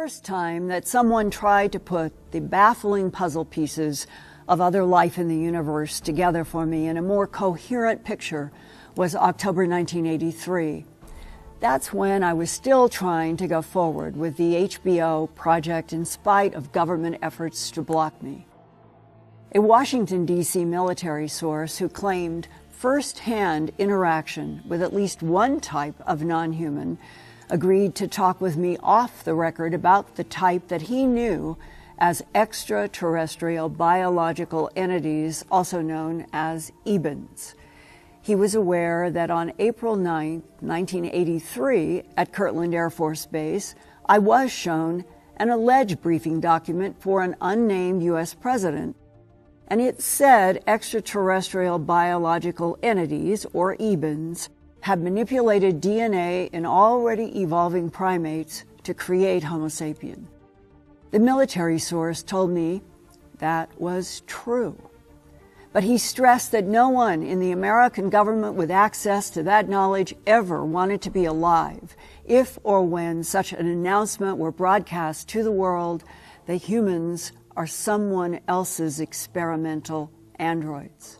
first time that someone tried to put the baffling puzzle pieces of other life in the universe together for me in a more coherent picture was October 1983. That's when I was still trying to go forward with the HBO project in spite of government efforts to block me. A Washington, D.C. military source who claimed first-hand interaction with at least one type of non-human agreed to talk with me off the record about the type that he knew as extraterrestrial biological entities, also known as EBENs. He was aware that on April 9, 1983, at Kirtland Air Force Base, I was shown an alleged briefing document for an unnamed U.S. president, and it said extraterrestrial biological entities, or EBENs, had manipulated DNA in already evolving primates to create Homo sapien. The military source told me that was true. But he stressed that no one in the American government with access to that knowledge ever wanted to be alive if or when such an announcement were broadcast to the world that humans are someone else's experimental androids.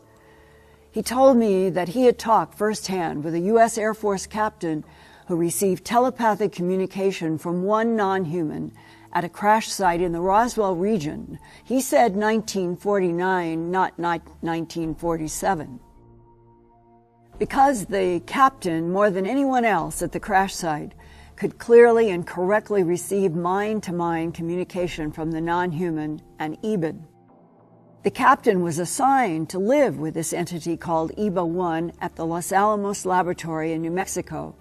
He told me that he had talked firsthand with a U.S. Air Force captain who received telepathic communication from one non-human at a crash site in the Roswell region. He said 1949, not 1947. Because the captain, more than anyone else at the crash site, could clearly and correctly receive mind-to-mind communication from the non-human and EBEN. The captain was assigned to live with this entity called EBA-1 at the Los Alamos Laboratory in New Mexico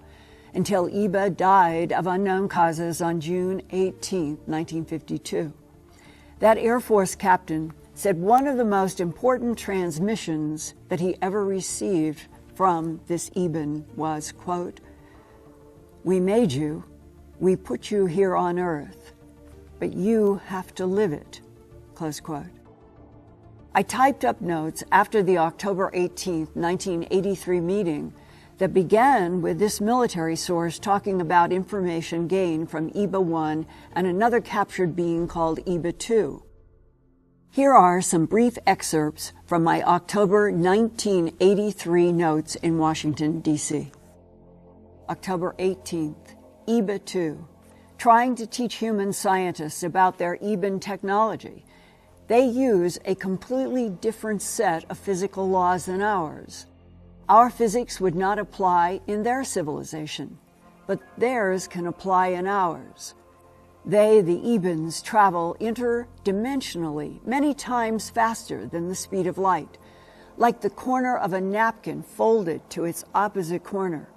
until EBA died of unknown causes on June 18, 1952. That Air Force captain said one of the most important transmissions that he ever received from this EBEN was, quote, "We made you, we put you here on Earth, but you have to live it," close quote. I typed up notes after the October 18, 1983 meeting that began with this military source talking about information gained from EBA-1 and another captured being called EBA-2. Here are some brief excerpts from my October 1983 notes in Washington, D.C. October 18th, EBA-2, trying to teach human scientists about their EBEN technology. They use a completely different set of physical laws than ours. Our physics would not apply in their civilization, but theirs can apply in ours. They, the EBENs, travel interdimensionally many times faster than the speed of light, like the corner of a napkin folded to its opposite corner.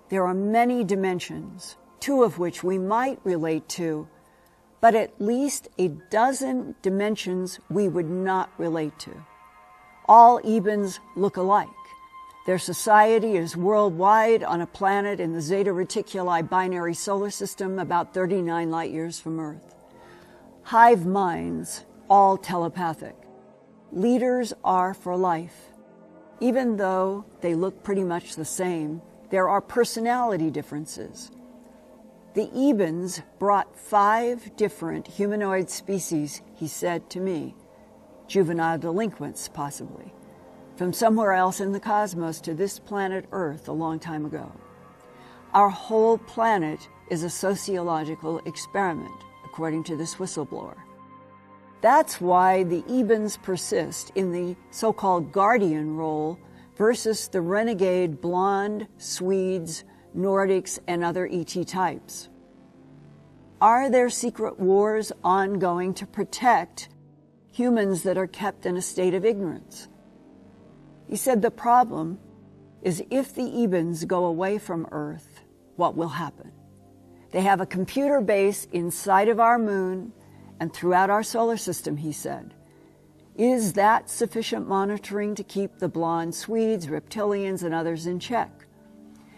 There are many dimensions, two of which we might relate to, but at least a dozen dimensions we would not relate to. All EBENs look alike. Their society is worldwide on a planet in the Zeta Reticuli binary solar system about 39 light years from Earth. Hive minds, all telepathic. Leaders are for life. Even though they look pretty much the same, there are personality differences. The EBENs brought 5 different humanoid species, he said to me, juvenile delinquents possibly, from somewhere else in the cosmos to this planet Earth a long time ago. Our whole planet is a sociological experiment, according to this whistleblower. That's why the EBENs persist in the so-called guardian role versus the renegade blonde, Swedes, Nordics, and other ET types. Are there secret wars ongoing to protect humans that are kept in a state of ignorance? He said the problem is if the EBENs go away from Earth, what will happen? They have a computer base inside of our moon and throughout our solar system, he said. Is that sufficient monitoring to keep the blonde Swedes, reptilians, and others in check?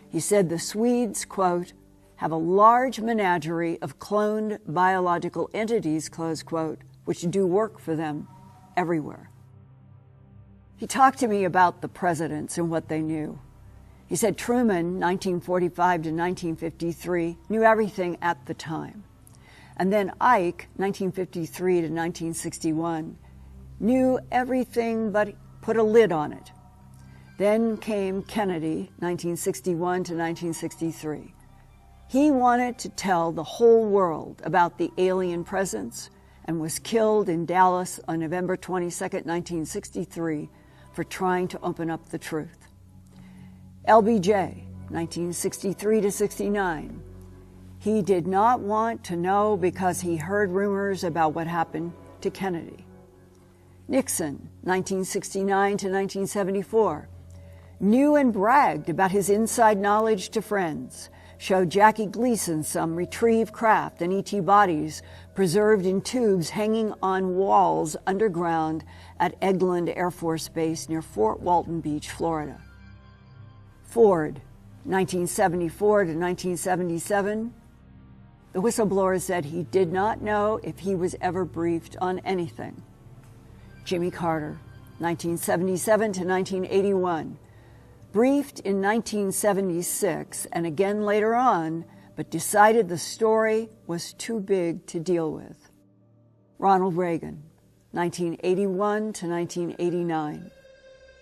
He said the Swedes, quote, have a large menagerie of cloned biological entities, close quote, which do work for them everywhere. He talked to me about the presidents and what they knew. He said Truman, 1945 to 1953, knew everything at the time. And then Ike, 1953 to 1961, knew everything but put a lid on it. Then came Kennedy, 1961 to 1963. He wanted to tell the whole world about the alien presence and was killed in Dallas on November 22, 1963, for trying to open up the truth. LBJ, 1963 to 69. He did not want to know because he heard rumors about what happened to Kennedy. Nixon, 1969 to 1974. Knew and bragged about his inside knowledge to friends, showed Jackie Gleason some retrieved craft and ET bodies preserved in tubes hanging on walls underground at Eglin Air Force Base near Fort Walton Beach, Florida. Ford, 1974 to 1977. The whistleblower said he did not know if he was ever briefed on anything. Jimmy Carter, 1977 to 1981. Briefed in 1976 and again later on, but decided the story was too big to deal with. Ronald Reagan, 1981 to 1989.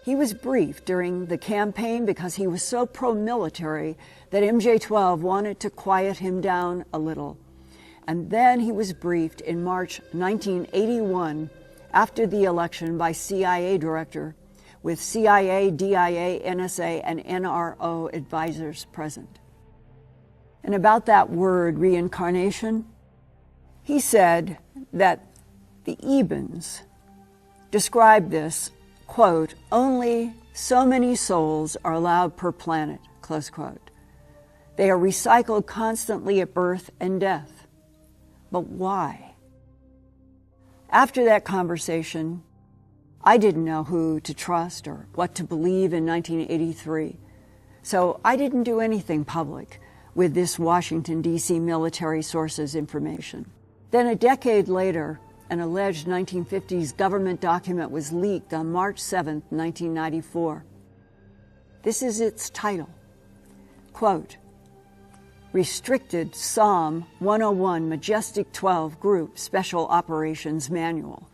He was briefed during the campaign because he was so pro-military that MJ-12 wanted to quiet him down a little. And then he was briefed in March 1981 after the election by CIA director, with CIA, DIA, NSA, and NRO advisors present. And about that word, reincarnation, he said that the Ebens described this, quote, only so many souls are allowed per planet, close quote. They are recycled constantly at birth and death. But why? After that conversation, I didn't know who to trust or what to believe in 1983. So I didn't do anything public with this Washington, D.C. military sources information. Then a decade later, an alleged 1950s government document was leaked on March 7, 1994. This is its title, quote, Restricted Psalm 101 Majestic 12 Group Special Operations Manual.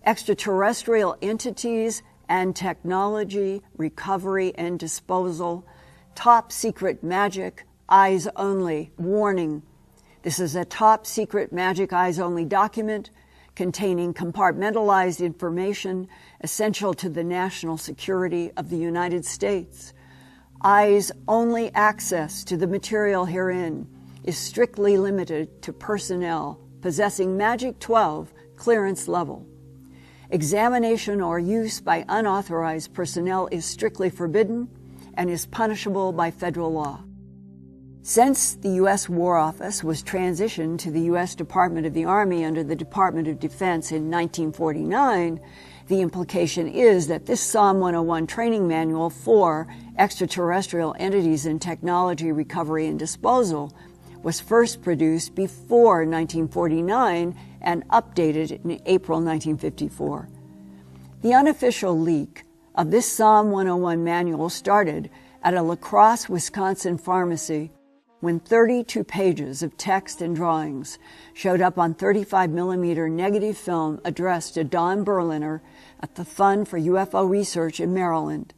Extraterrestrial entities and technology, recovery and disposal, top secret magic, eyes only, warning. This is a top secret magic eyes only document containing compartmentalized information essential to the national security of the United States. Eyes only access to the material herein is strictly limited to personnel possessing Magic 12 clearance level. Examination or use by unauthorized personnel is strictly forbidden and is punishable by federal law. Since the U.S. War Office was transitioned to the U.S. Department of the Army under the Department of Defense in 1949, the implication is that this Psalm 101 training manual for extraterrestrial entities in technology, recovery, and disposal was first produced before 1949 and updated in April 1954. The unofficial leak of this Psalm 101 manual started at a La Crosse, Wisconsin pharmacy when 32 pages of text and drawings showed up on 35mm negative film addressed to Don Berliner at the Fund for UFO Research in Maryland.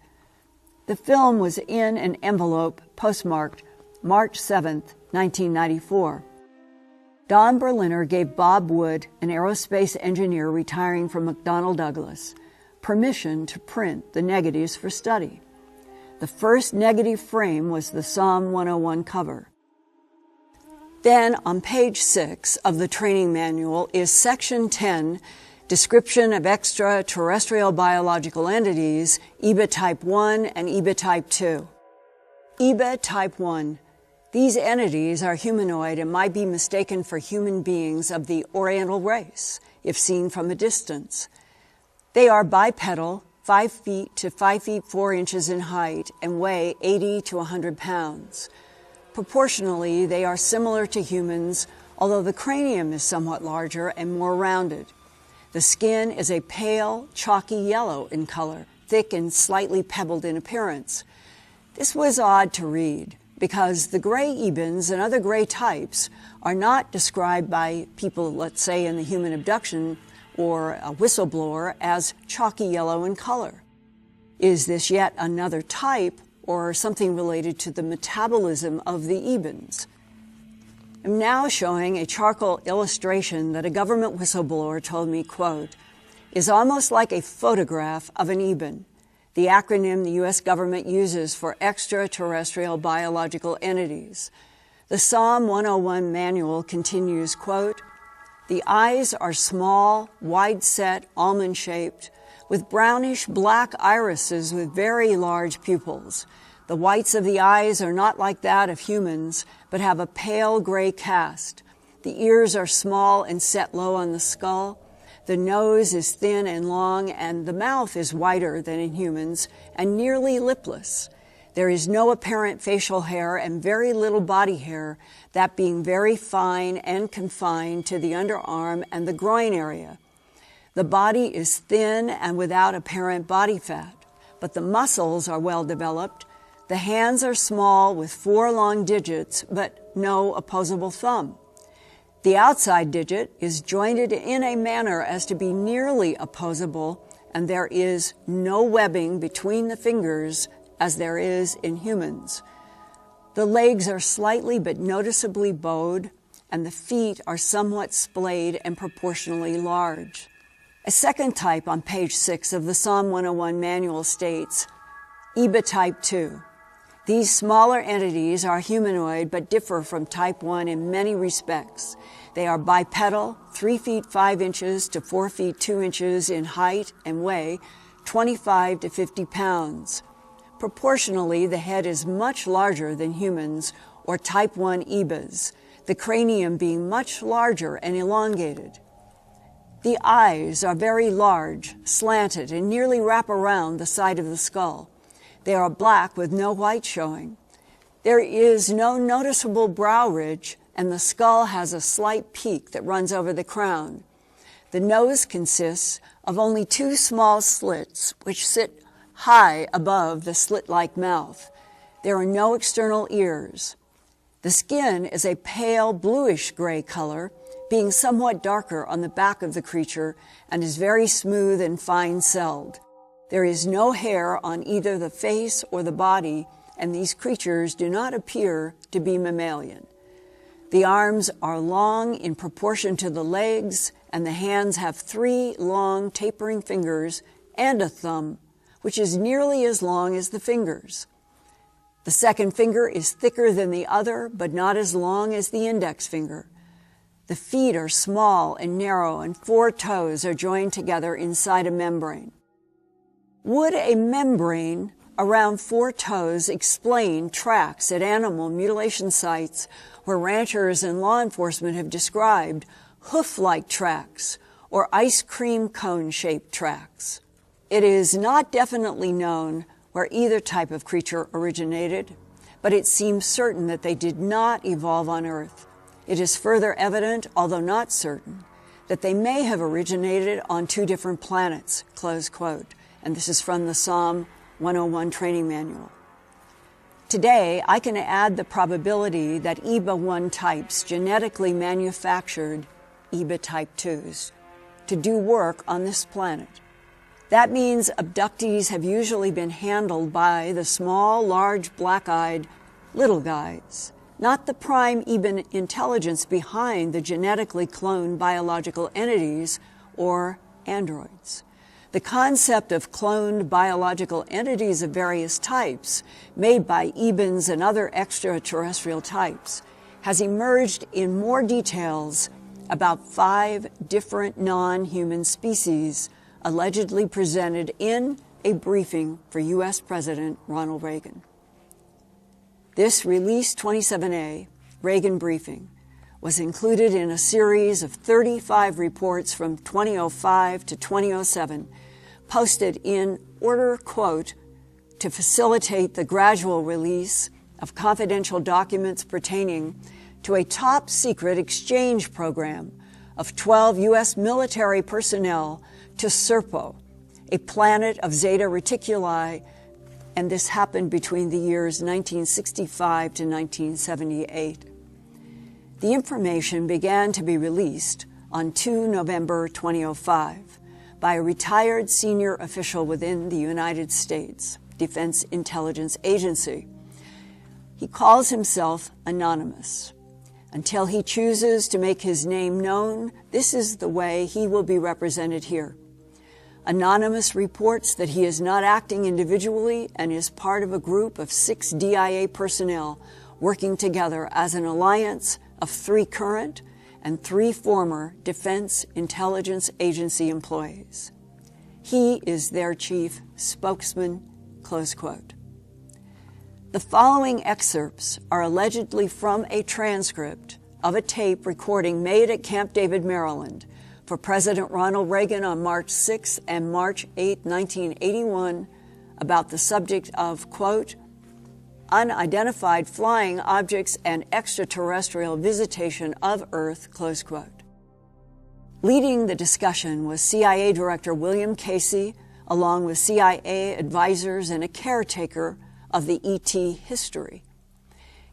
The film was in an envelope postmarked March 7, 1994. Don Berliner gave Bob Wood, an aerospace engineer retiring from McDonnell Douglas, permission to print the negatives for study. The first negative frame was the Psalm 101 cover. Then on page 6 of the training manual is section 10, Description of Extraterrestrial Biological Entities, EBA Type 1 and EBA Type 2. EBA Type 1. These entities are humanoid and might be mistaken for human beings of the Oriental race, if seen from a distance. They are bipedal, 5 feet to 5 feet 4 inches in height, and weigh 80 to 100 pounds. Proportionally, they are similar to humans, although the cranium is somewhat larger and more rounded. The skin is a pale, chalky yellow in color, thick and slightly pebbled in appearance. This was odd to read. because the gray ebens and other gray types are not described by people, let's say, in the human abduction or a whistleblower as chalky yellow in color. Is this yet another type or something related to the metabolism of the ebens? I'm now showing a charcoal illustration that a government whistleblower told me, quote, is almost like a photograph of an eben, the acronym the U.S. government uses for extraterrestrial biological entities. The Psalm 101 manual continues, quote, the eyes are small, wide-set, almond-shaped, with brownish black irises with very large pupils. The whites of the eyes are not like that of humans, but have a pale gray cast. The ears are small and set low on the skull. The nose is thin and long, and the mouth is wider than in humans and nearly lipless. There is no apparent facial hair and very little body hair, that being very fine and confined to the underarm and the groin area. The body is thin and without apparent body fat, but the muscles are well developed. The hands are small with 4 long digits, but no opposable thumb. The outside digit is jointed in a manner as to be nearly opposable, and there is no webbing between the fingers as there is in humans. The legs are slightly but noticeably bowed, and the feet are somewhat splayed and proportionally large. A second type on page 6 of the Psalm 101 manual states, EBA type 2. These smaller entities are humanoid but differ from type 1 in many respects. They are bipedal, 3 feet 5 inches to 4 feet 2 inches in height and weigh 25 to 50 pounds. Proportionally, the head is much larger than humans or type 1 EBAs, the cranium being much larger and elongated. The eyes are very large, slanted, and nearly wrap around the side of the skull. They are black with no white showing. There is no noticeable brow ridge, and the skull has a slight peak that runs over the crown. The nose consists of only 2 small slits, which sit high above the slit-like mouth. There are no external ears. The skin is a pale bluish-gray color, being somewhat darker on the back of the creature, and is very smooth and fine-celled. There is no hair on either the face or the body, and these creatures do not appear to be mammalian. The arms are long in proportion to the legs, and the hands have 3 long tapering fingers and a thumb, which is nearly as long as the fingers. The second finger is thicker than the other, but not as long as the index finger. The feet are small and narrow, and 4 toes are joined together inside a membrane. Would a membrane around 4 toes explain tracks at animal mutilation sites where ranchers and law enforcement have described hoof-like tracks or ice cream cone-shaped tracks? It is not definitely known where either type of creature originated, but it seems certain that they did not evolve on Earth. It is further evident, although not certain, that they may have originated on 2 different planets, close quote. And this is from the Psalm 101 training manual. Today, I can add the probability that EBA-1 types genetically manufactured EBA type 2s to do work on this planet. That means abductees have usually been handled by the small, large, black-eyed little guys, not the prime EBA intelligence behind the genetically cloned biological entities or androids. The concept of cloned biological entities of various types, made by EBAs and other extraterrestrial types, has emerged in more details about 5 different non-human species allegedly presented in a briefing for U.S. President Ronald Reagan. This Release 27A, Reagan briefing, was included in a series of 35 reports from 2005 to 2007, posted in order, quote, to facilitate the gradual release of confidential documents pertaining to a top-secret exchange program of 12 U.S. military personnel to Serpo, a planet of Zeta Reticuli and this happened between the years 1965 to 1978. The information began to be released on 2 November 2005 by a retired senior official within the United States Defense Intelligence Agency. He calls himself anonymous. Until he chooses to make his name known, this is the way he will be represented here. Anonymous reports that he is not acting individually and is part of a group of 6 DIA personnel working together as an alliance of 3 current and 3 former Defense Intelligence Agency employees. He is their chief spokesman, close quote. The following excerpts are allegedly from a transcript of a tape recording made at Camp David, Maryland, for President Ronald Reagan on March 6 and March 8, 1981, about the subject of, quote, unidentified flying objects and extraterrestrial visitation of Earth, close quote. Leading the discussion was CIA Director William Casey, along with CIA advisors and a caretaker of the ET history.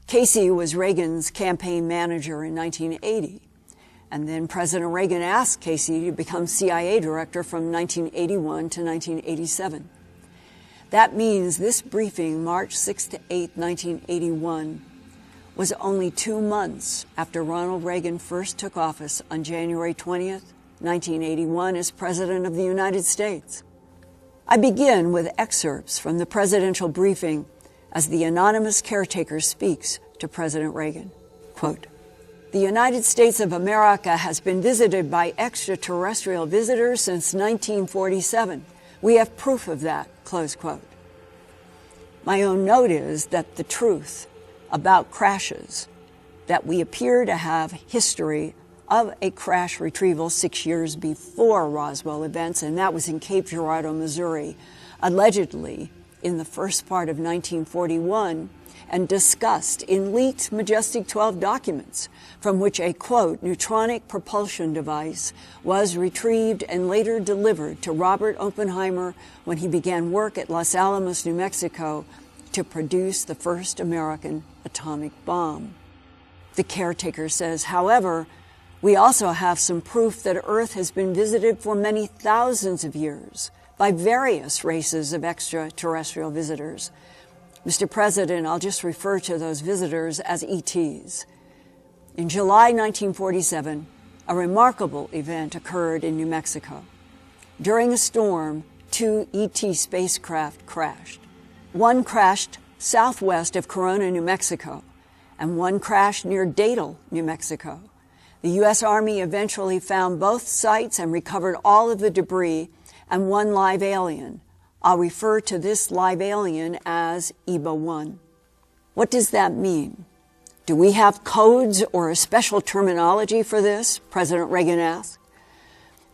Casey was Reagan's campaign manager in 1980. And then President Reagan asked Casey to become CIA director from 1981 to 1987. That means this briefing, March 6 to 8, 1981, was only 2 months after Ronald Reagan first took office on January 20th, 1981 as President of the United States. I begin with excerpts from the presidential briefing as the anonymous caretaker speaks to President Reagan. Quote, the United States of America has been visited by extraterrestrial visitors since 1947. We have proof of that, close quote. My own note is that the truth about crashes, that we appear to have history of a crash retrieval 6 years before Roswell events, and that was in Cape Girardeau, Missouri, allegedly in the first part of 1941, and discussed in leaked Majestic 12 documents, from which a, quote, neutronic propulsion device was retrieved and later delivered to Robert Oppenheimer when he began work at Los Alamos, New Mexico, to produce the first American atomic bomb. The caretaker says, however, we also have some proof that Earth has been visited for many thousands of years by various races of extraterrestrial visitors. Mr. President, I'll just refer to those visitors as ETs. In July 1947, a remarkable event occurred in New Mexico. During a storm, 2 ET spacecraft crashed. One crashed southwest of Corona, New Mexico, and one crashed near Datil, New Mexico. The U.S. Army eventually found both sites and recovered all of the debris and one live alien. I'll refer to this live alien as EBA-1. What does that mean? Do we have codes or a special terminology for this? President Reagan asked.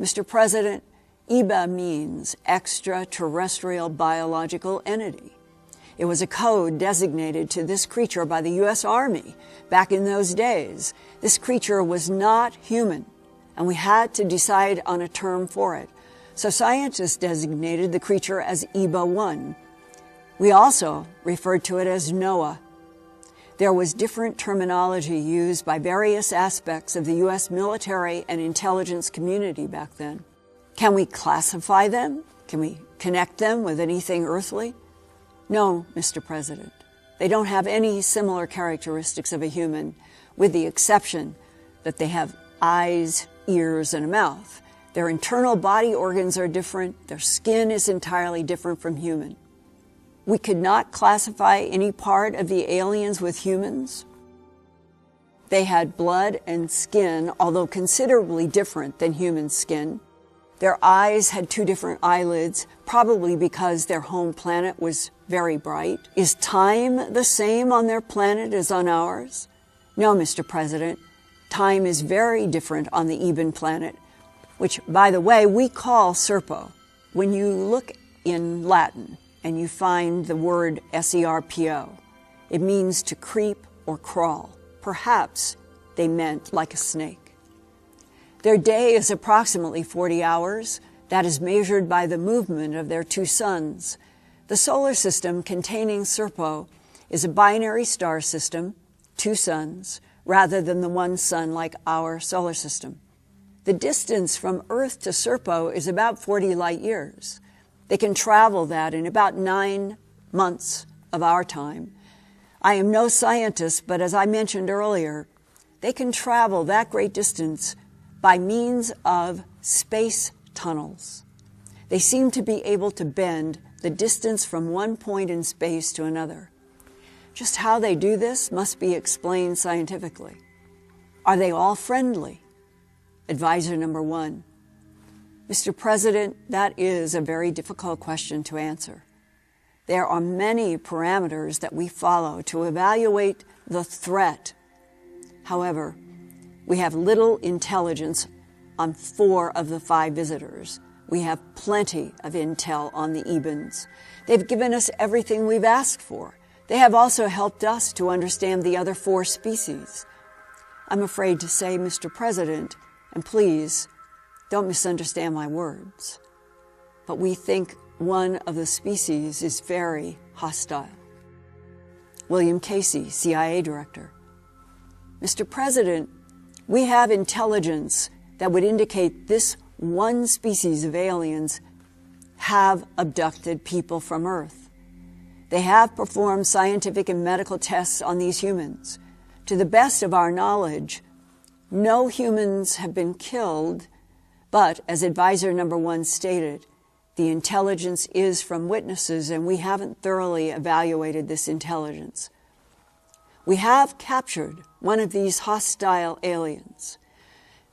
Mr. President, EBA means extraterrestrial biological entity. It was a code designated to this creature by the U.S. Army back in those days. This creature was not human, and we had to decide on a term for it. So scientists designated the creature as EBA-1. We also referred to it as NOAA. There was different terminology used by various aspects of the U.S. military and intelligence community back then. Can we classify them? Can we connect them with anything earthly? No, Mr. President. They don't have any similar characteristics of a human, with the exception that they have eyes, ears, and a mouth. Their internal body organs are different. Their skin is entirely different from human. We could not classify any part of the aliens with humans. They had blood and skin, although considerably different than human skin. Their eyes had 2 different eyelids, probably because their home planet was very bright. Is time the same on their planet as on ours? No, Mr. President. Time is very different on the Eben planet, which, by the way, we call Serpo. When you look in Latin and you find the word SERPO, it means to creep or crawl. Perhaps they meant like a snake. Their day is approximately 40 hours. That is measured by the movement of their 2 suns. The solar system containing Serpo is a binary star system, 2 suns, rather than the 1 sun like our solar system. The distance from Earth to Serpo is about 40 light years. They can travel that in about 9 months of our time. I am no scientist, but as I mentioned earlier, they can travel that great distance by means of space tunnels. They seem to be able to bend the distance from one point in space to another. Just how they do this must be explained scientifically. Are they all friendly? Advisor number 1. Mr. President, that is a very difficult question to answer. There are many parameters that we follow to evaluate the threat. However, we have little intelligence on 4 of the 5 visitors. We have plenty of intel on the Ebens. They've given us everything we've asked for. They have also helped us to understand the other 4 species. I'm afraid to say, Mr. President, and please don't misunderstand my words, but we think one of the species is very hostile. William Casey, CIA Director. Mr. President, we have intelligence that would indicate this one species of aliens have abducted people from Earth. They have performed scientific and medical tests on these humans. To the best of our knowledge, no humans have been killed, but as advisor number 1 stated, the intelligence is from witnesses, and we haven't thoroughly evaluated this intelligence. We have captured one of these hostile aliens.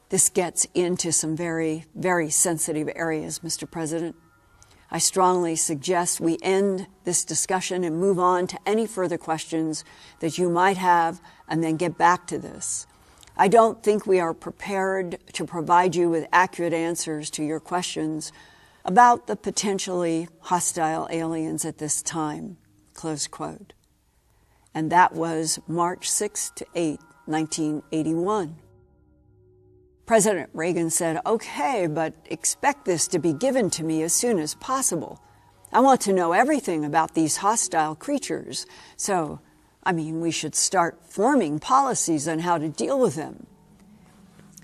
This gets into some very, very sensitive areas, Mr. President. I strongly suggest we end this discussion and move on to any further questions that you might have, and then get back to this. I don't think we are prepared to provide you with accurate answers to your questions about the potentially hostile aliens at this time, close quote. And that was March 6 to 8, 1981. President Reagan said, okay, but expect this to be given to me as soon as possible. I want to know everything about these hostile creatures. So, we should start forming policies on how to deal with them.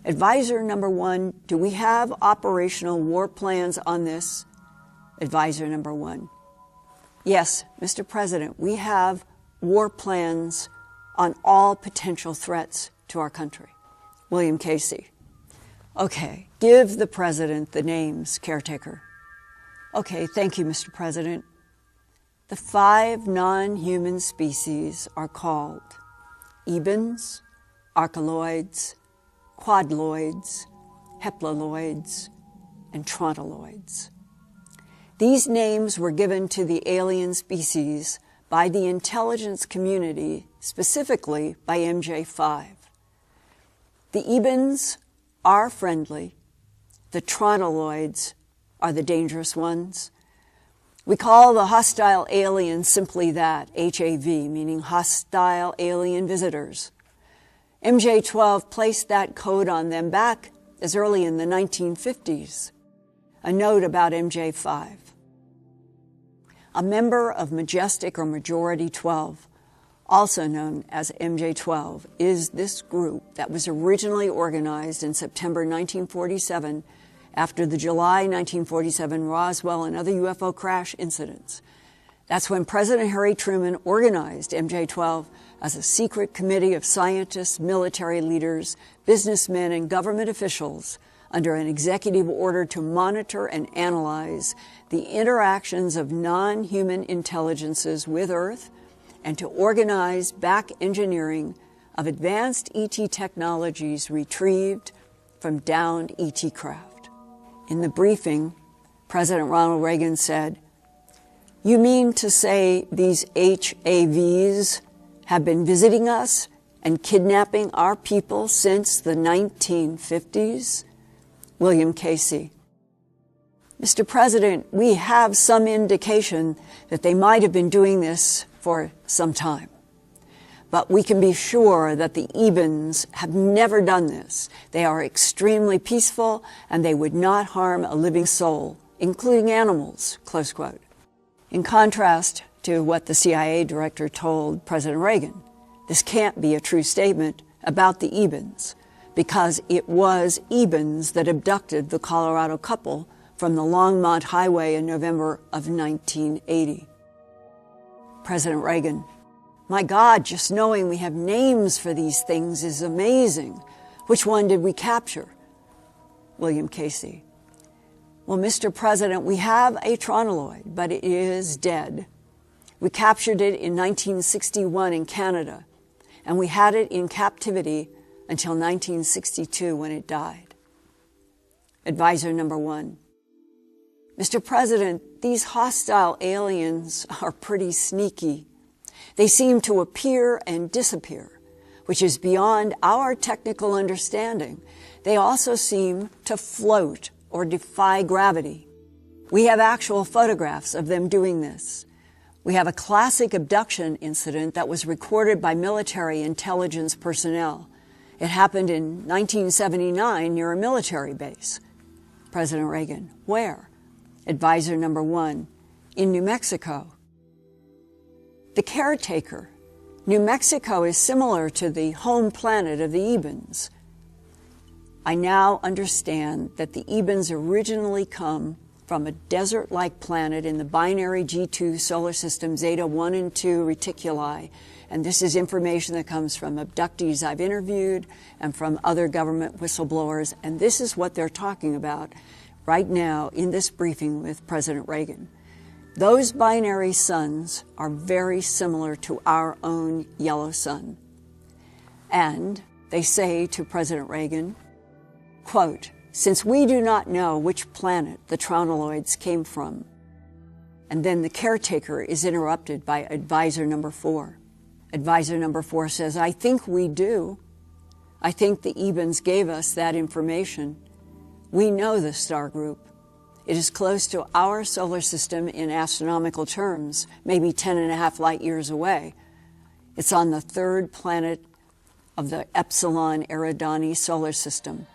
Advisor number 1, do we have operational war plans on this? Advisor number 1. Yes, Mr. President, we have war plans on all potential threats to our country. William Casey. Okay, give the President the names, caretaker. Okay, thank you, Mr. President. The 5 non-human species are called Ebens, Archeloids, Quadloids, Heplaloids, and Trontoloids. These names were given to the alien species by the intelligence community, specifically by MJ5. The Ebens are friendly. The Trontoloids are the dangerous ones. We call the hostile aliens simply that, HAV, meaning hostile alien visitors. MJ12 placed that code on them back as early in the 1950s. A note about MJ5. A member of Majestic or Majority 12, also known as MJ12, is this group that was originally organized in September 1947 after the July 1947 Roswell and other UFO crash incidents. That's when President Harry Truman organized MJ12 as a secret committee of scientists, military leaders, businessmen, and government officials under an executive order to monitor and analyze the interactions of non-human intelligences with Earth and to organize back engineering of advanced ET technologies retrieved from downed ET craft. In the briefing, President Ronald Reagan said, "You mean to say these HAVs have been visiting us and kidnapping our people since the 1950s? William Casey. Mr. President, we have some indication that they might have been doing this for some time. But we can be sure that the Ebens have never done this. They are extremely peaceful and they would not harm a living soul, including animals," close quote. In contrast to what the CIA director told President Reagan, this can't be a true statement about the Ebens, because it was Ebens that abducted the Colorado couple from the Longmont Highway in November of 1980. President Reagan: "My God, just knowing we have names for these things is amazing. Which one did we capture?" William Casey: "Well, Mr. President, we have a tronoloid, but it is dead. We captured it in 1961 in Canada, and we had it in captivity until 1962 when it died." Advisor number 1: "Mr. President, these hostile aliens are pretty sneaky. They seem to appear and disappear, which is beyond our technical understanding. They also seem to float or defy gravity. We have actual photographs of them doing this. We have a classic abduction incident that was recorded by military intelligence personnel. It happened in 1979 near a military base." President Reagan: "Where?" Advisor number 1: "In New Mexico." The caretaker: "New Mexico is similar to the home planet of the Ebens. I now understand that the Ebens originally come from a desert-like planet in the binary G2 solar system Zeta 1 and 2 reticuli, and this is information that comes from abductees I've interviewed and from other government whistleblowers, and this is what they're talking about right now in this briefing with President Reagan. Those binary suns are very similar to our own yellow sun." And they say to President Reagan, quote, "Since we do not know which planet the tronoloids came from." And then the caretaker is interrupted by advisor number 4. Advisor number 4 says, "I think we do. I think the Ebens gave us that information. We know the star group. It is close to our solar system in astronomical terms, maybe 10.5 light years away. It's on the 3rd planet of the Epsilon Eridani solar system.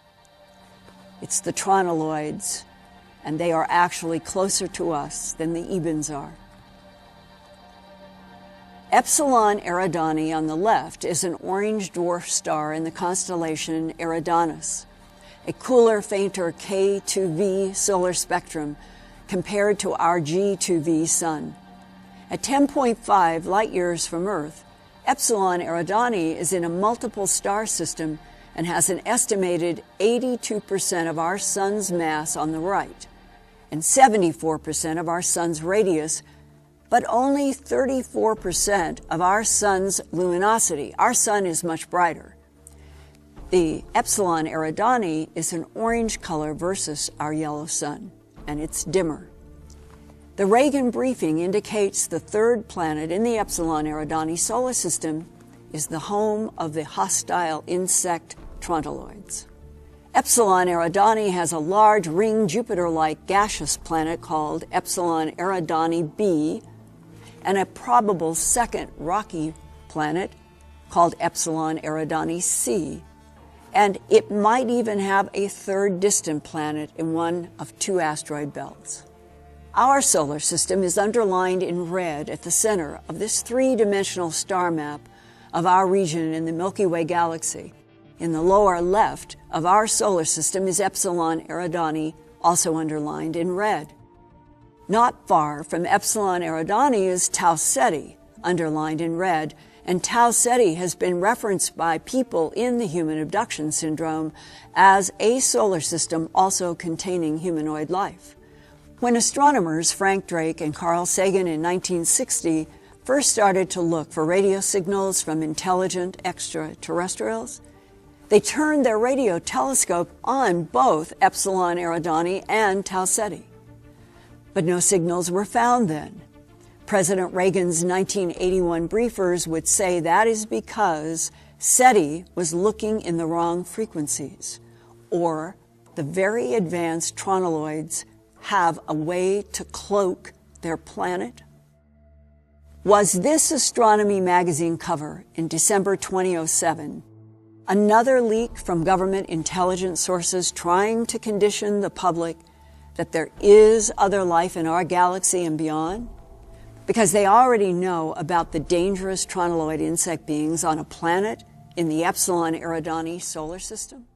It's the tronoloids, and they are actually closer to us than the Ebens are." Epsilon Eridani on the left is an orange dwarf star in the constellation Eridanus, a cooler, fainter K2V solar spectrum compared to our G2V sun. At 10.5 light years from Earth, Epsilon Eridani is in a multiple star system and has an estimated 82% of our sun's mass on the right and 74% of our sun's radius, but only 34% of our sun's luminosity. Our sun is much brighter. The Epsilon Eridani is an orange color versus our yellow sun, and it's dimmer. The Reagan briefing indicates the 3rd planet in the Epsilon Eridani solar system is the home of the hostile insect tronoloids. Epsilon Eridani has a large ring Jupiter-like gaseous planet called Epsilon Eridani b, and a probable second rocky planet called Epsilon Eridani c, and it might even have a 3rd distant planet in one of 2 asteroid belts. Our solar system is underlined in red at the center of this 3-dimensional star map of our region in the Milky Way galaxy. In the lower left of our solar system is Epsilon Eridani, also underlined in red. Not far from Epsilon Eridani is Tau Ceti, underlined in red, and Tau Ceti has been referenced by people in the human abduction syndrome as a solar system also containing humanoid life. When astronomers Frank Drake and Carl Sagan in 1960 first started to look for radio signals from intelligent extraterrestrials, they turned their radio telescope on both Epsilon Eridani and Tau Ceti. But no signals were found then. President Reagan's 1981 briefers would say that is because SETI was looking in the wrong frequencies, or the very advanced tronoloids have a way to cloak their planet. Was this Astronomy magazine cover in December 2007 another leak from government intelligence sources trying to condition the public that there is other life in our galaxy and beyond? because they already know about the dangerous tronoloid insect beings on a planet in the Epsilon Eridani solar system?